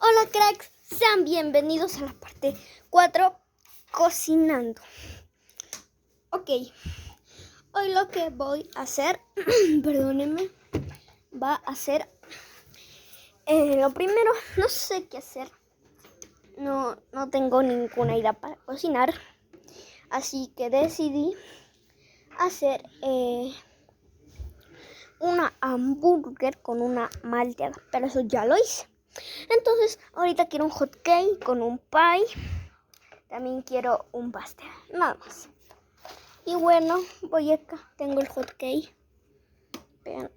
Hola cracks, sean bienvenidos a la parte 4, cocinando. Ok, hoy lo que voy a hacer, perdónenme, va a ser, lo primero, no sé qué hacer, no tengo ninguna idea para cocinar, así que decidí hacer una hamburger con una malteada, pero eso ya lo hice. Entonces, ahorita quiero un hot cake con un pie. También quiero un pastel, nada más. Y bueno, voy acá, tengo el hot cake. Vean.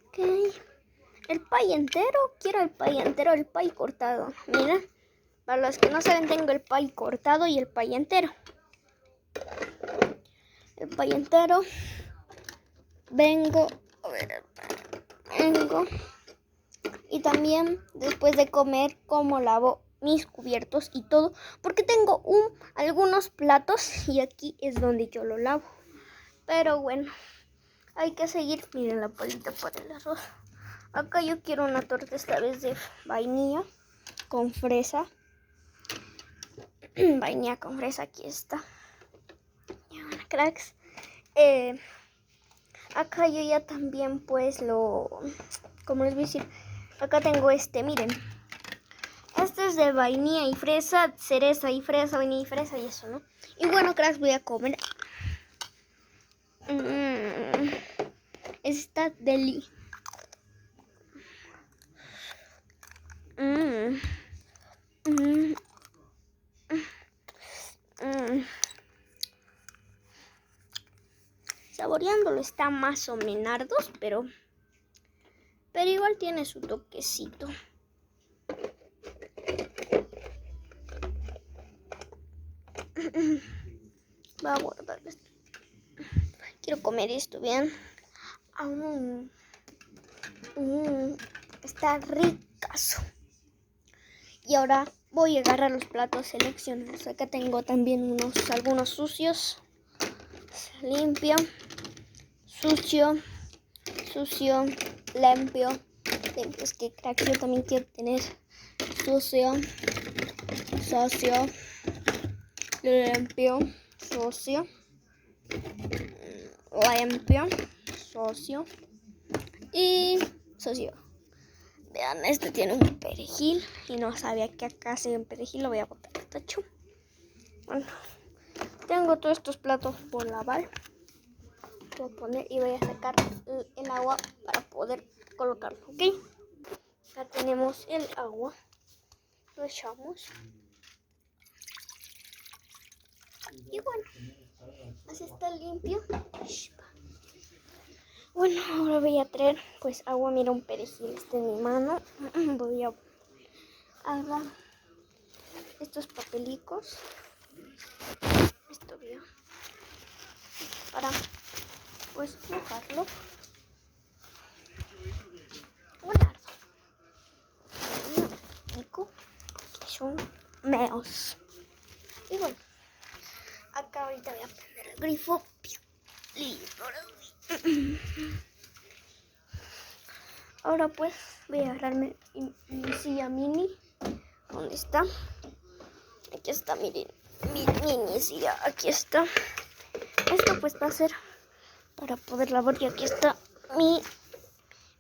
Okay. El pie entero, quiero el pie entero, el pie cortado. Miren, para los que no saben, tengo el pie cortado y el pie entero. El pie entero. Vengo. Y también después de comer, como lavo mis cubiertos y todo, porque tengo algunos platos y aquí es donde yo lo lavo. Pero bueno, hay que seguir. Miren la palita para el arroz. Acá yo quiero una torta esta vez de vainilla con fresa. Vainilla con fresa, aquí está. Ya, bueno, cracks. Acá yo ya también pues ¿cómo les voy a decir? Acá tengo miren. Este es de vainilla y fresa, cereza y fresa, vainilla y fresa y eso, ¿no? Y bueno, cracks, voy a comer. Está deli. Saboreándolo está más o menos, pero igual tiene su toquecito. Voy a guardar esto. Quiero comer esto, bien. Está ricazo. Y ahora voy a agarrar los platos seleccionados. Acá tengo también algunos sucios. Se limpia. Sucio, limpio. Es que crack, yo también quiero tener sucio, limpio, sucio, limpio, sucio y sucio. Vean, tiene un perejil y no sabía que acá se un perejil, lo voy a botar al tacho. Bueno, tengo todos estos platos por lavar. Voy a poner y voy a sacar el agua para poder colocarlo, ¿ok? Ya tenemos el agua, lo echamos. Y bueno, así está limpio. Bueno, ahora voy a traer pues agua. Mira, un perejil en mi mano. Voy a agarrar estos papelicos. Esto bien. Para pues mojarlo. Son meos. Y bueno, acá ahorita voy a prender el grifo. Listo. Ahora pues voy a agarrarme mi silla mini. ¿Dónde está? Aquí está, miren, mi mini silla. Aquí está. Esto pues va a ser para poder lavar. Y aquí está mi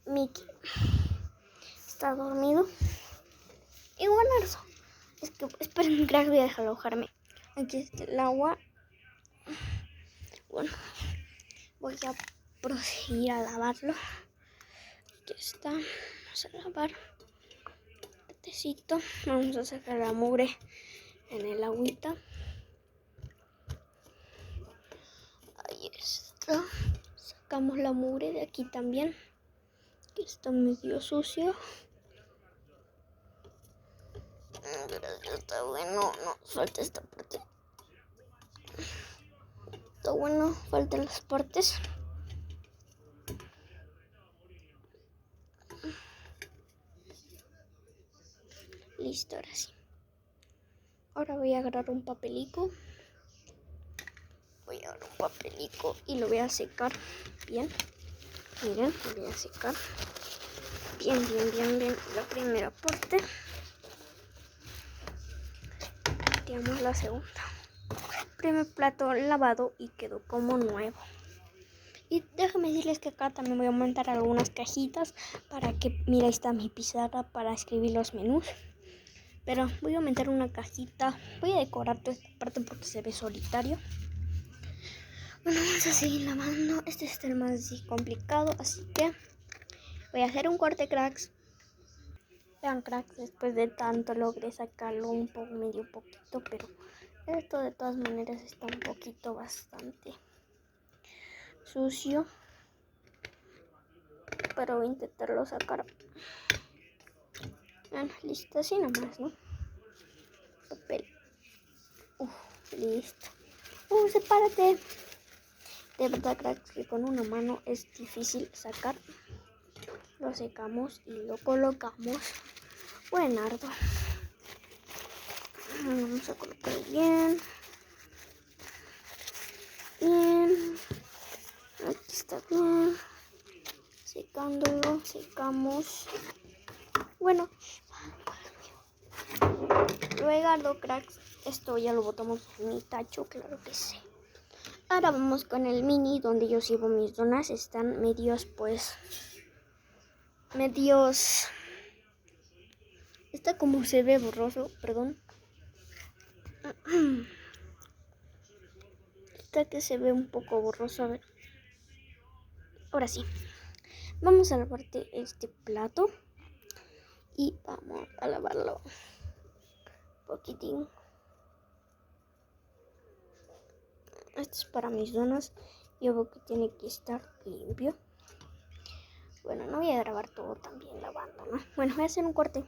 Mickey. Está dormido. Y bueno, eso. Es que esperen, crack, voy a dejarlo mojarme. Aquí está el agua. Bueno, voy a proseguir a lavarlo. Aquí está. Vamos a lavar. Petecito. Vamos a sacar la mugre en el agüita. Ahí está. Sacamos la mugre de aquí también. Aquí está medio sucio. Está bueno, no, falta esta parte. Está bueno, faltan las partes. Listo, ahora sí. Ahora voy a agarrar un papelico. Y lo voy a secar bien. Miren, lo voy a secar. bien la primera parte. Tiramos la segunda. Primer plato lavado y quedó como nuevo. Y déjenme decirles que acá también voy a montar algunas cajitas para que, mira, ahí está mi pizarra para escribir los menús. Pero voy a aumentar una cajita, voy a decorar toda esta parte porque se ve solitario. Bueno, vamos a seguir lavando. Este es el más complicado, así que voy a hacer un corte, cracks. Vean, cracks, después de tanto logré sacarlo medio poquito, pero esto de todas maneras está un poquito bastante sucio. Pero voy a intentarlo sacar. Bueno, listo, así nomás, ¿no? Papel. Listo. Sepárate. De verdad, cracks, que con una mano es difícil sacar. Lo secamos y lo colocamos. Buenardo. Vamos a colocar bien. Bien. Aquí está bien. Secándolo, secamos. Bueno. Luego, cracks, esto ya lo botamos en mi tacho, claro que sí. Ahora vamos con el mini, donde yo llevo mis donas. Están medios. Está como se ve borroso, perdón. Está que se ve un poco borroso, a ver. Ahora sí. Vamos a lavarte este plato. Y vamos a lavarlo un poquitín. Esto es para mis donas. Yo veo que tiene que estar limpio. Bueno, no voy a grabar todo también lavando, ¿no? Bueno, voy a hacer un corte.